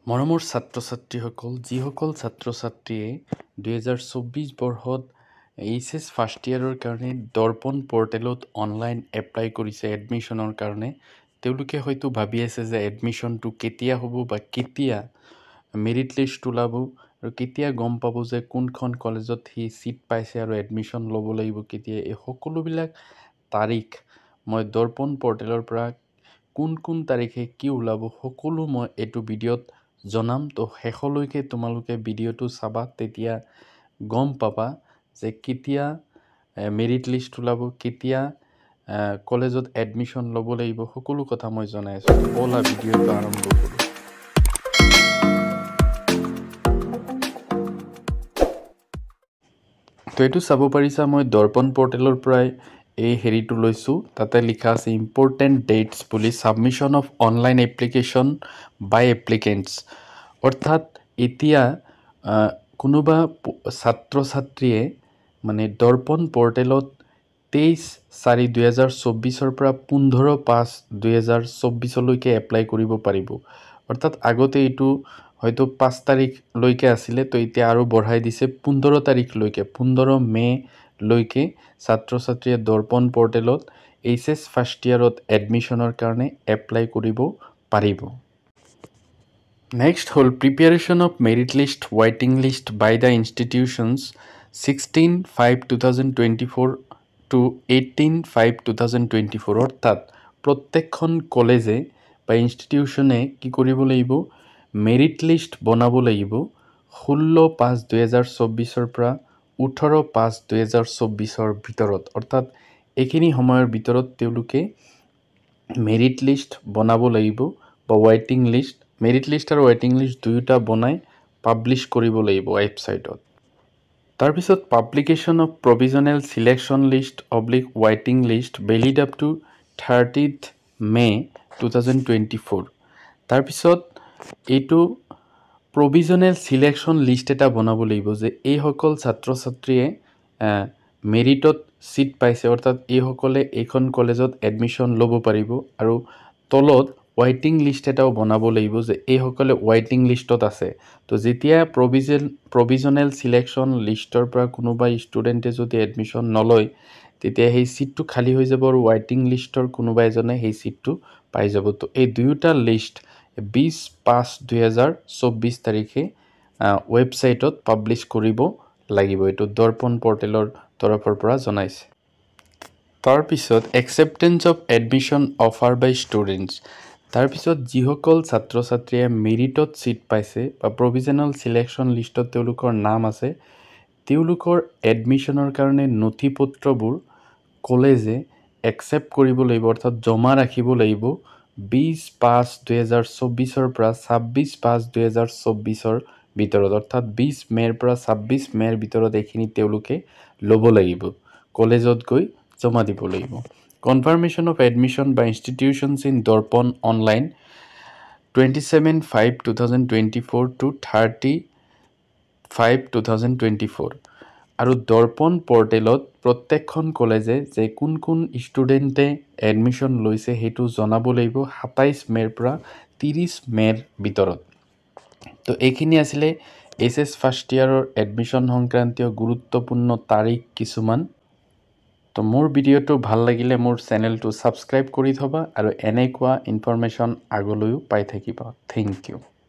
মৰমৰ ছাত্ৰ-ছাত্ৰীসকল, যিসকল ছাত্ৰ-ছাত্ৰীয়ে 2024 বৰ্ষত এইচএছ ফাৰ্ষ্ট ইয়াৰৰ কাৰণে দৰ্পণ পৰ্টেলত অনলাইন এপ্লাই কৰিছে এডমিশ্যনৰ কাৰণে, তেওঁলোকে হয়তো ভাবি আছে যে এডমিশ্যনটো কেতিয়া হ'ব বা কেতিয়া মেৰিট লিষ্ট ওলাব আৰু কেতিয়া গম পাব যে কোনখন কলেজত সি ছিট পাইছে আৰু এডমিশ্যন ল'ব লাগিব কেতিয়া। এই সকলোবিলাক তাৰিখ মই দৰ্পণ পৰ্টেলৰ পৰা কোন তাৰিখে কি ওলাব সকলো মই এইটো ভিডিঅ'ত জনাম। তো শেষলৈকে তোমালোকে ভিডিঅ'টো চাবা, তেতিয়া গম পাবা যে কেতিয়া মেৰিট লিষ্ট ওলাব, কেতিয়া কলেজত এডমিশ্যন ল'ব লাগিব, সকলো কথা মই জনাই আছোঁ। ব'লা ভিডিঅ'টো আৰম্ভ কৰোঁ। তো এইটো চাব পাৰিছা, মই দৰ্পণ পৰ্টেলৰ পৰাই এই হেৰিটো লৈছোঁ। তাতে লিখা আছে ইম্পৰ্টেণ্ট ডেটছ বুলি, ছাবমিশ্যন অফ অনলাইন এপ্লিকেশ্যন বাই এপ্লিকেণ্টছ। অৰ্থাৎ এতিয়া কোনোবা ছাত্ৰ-ছাত্ৰীয়ে মানে দৰ্পণ পৰ্টেলত 23/4/2024 পৰা 15/5/2024 এপ্লাই কৰিব পাৰিব। অৰ্থাৎ আগতে এইটো হয়তো 5 তাৰিখলৈকে আছিলে, তো এতিয়া আৰু বঢ়াই দিছে 15 তাৰিখলৈকে, 15 মে'লৈকে ছাত্ৰ-ছাত্ৰীয়ে দৰ্পণ পৰ্টেলত এইচএছ ফাৰ্ষ্ট ইয়াৰত এডমিশ্যনৰ কাৰণে এপ্লাই কৰিব পাৰিব। নেক্সট হ'ল প্ৰিপেৰেশ্যন অফ মেৰিট লিষ্ট ৱাইটিং list by the institutions 16/5/2024 to 18/5/2024। অৰ্থাৎ প্ৰত্যেকখন কলেজে বা ইনষ্টিটিউশ্যনে কি কৰিব লাগিব, মেৰিট লিষ্ট বনাব লাগিব 16/5/2024 পৰা 18/5/2024 ভিতৰত। অৰ্থাৎ এইখিনি সময়ৰ ভিতৰত তেওঁলোকে মেৰিট লিষ্ট বনাব লাগিব বা ৱাইটিং লিষ্ট, মেৰিট লিষ্ট আৰু ৱাইটিং লিষ্ট দুয়োটা বনাই পাব্লিছ কৰিব লাগিব ৱেবছাইটত। তাৰপিছত publication of provisional selection list / ৱাইটিং list valid up to 30th May 2024। তাৰপিছত এইটো প্ৰভিজনেল ছিলেকশ্যন লিষ্ট এটা বনাব লাগিব যে এইসকল ছাত্ৰ-ছাত্ৰীয়ে মেৰিটত ছিট পাইছে, অৰ্থাৎ এইসকলে এইখন কলেজত এডমিশ্যন ল'ব পাৰিব। আৰু তলত ৱাইটিং লিষ্ট এটাও বনাব লাগিব যে এইসকলে ৱাইটিং লিষ্টত আছে। তো যেতিয়া প্ৰভিজনেল ছিলেকশ্যন লিষ্টৰ পৰা কোনোবা ষ্টুডেণ্টে যদি এডমিশ্যন নলয়, তেতিয়া সেই ছিটটো খালী হৈ যাব আৰু ৱাইটিং লিষ্টৰ কোনোবা এজনে সেই ছিটটো পাই যাব। তো এই দুয়োটা লিষ্ট 20/5/2024 তাৰিখে ৱেবছাইটত পাব্লিছ কৰিব লাগিব। এইটো দৰ্পণ পৰ্টেলৰ তৰফৰ পৰা জনাইছে। তাৰপিছত acceptance of admission offer by students. তাৰপিছত যিসকল ছাত্ৰ-ছাত্ৰীয়ে মেৰিটত ছিট পাইছে বা প্ৰভিজনেল ছিলেকশ্যন লিষ্টত তেওঁলোকৰ নাম আছে, তেওঁলোকৰ এডমিশ্যনৰ কাৰণে নথি পত্ৰবোৰ কলেজে একচেপ্ট কৰিব লাগিব, অৰ্থাৎ জমা ৰাখিব লাগিব 20/5/2024 পৰা 26/5/2024 ভিতৰত। অৰ্থাৎ 20 মে'ৰ পৰা 26 মে'ৰ ভিতৰত এইখিনি তেওঁলোকে ল'ব লাগিব, কলেজত গৈ জমা দিব লাগিব। Confirmation of admission by institutions in Darpan online 27/5/2024 to 30/5/2024। আৰু দৰ্পণ পৰ্টেলত প্ৰত্যেকখন কলেজে যে কোন ষ্টুডেণ্টে এডমিশ্যন লৈছে সেইটো জনাব লাগিব 27 মে'ৰ পৰা 30 মে'ৰ ভিতৰত। তো এইখিনি আছিলে এইচএছ ফাৰ্ষ্ট ইয়াৰৰ এডমিশ্যন সংক্ৰান্তীয় গুৰুত্বপূৰ্ণ তাৰিখ কিছুমান। তো মোৰ ভিডিঅ'টো ভাল লাগিলে মোৰ চেনেলটো ছাবস্ক্ৰাইব কৰি থ'বা আৰু এনেকুৱা ইনফৰমেশ্যন আগলৈও পাই থাকিবা। Thank U.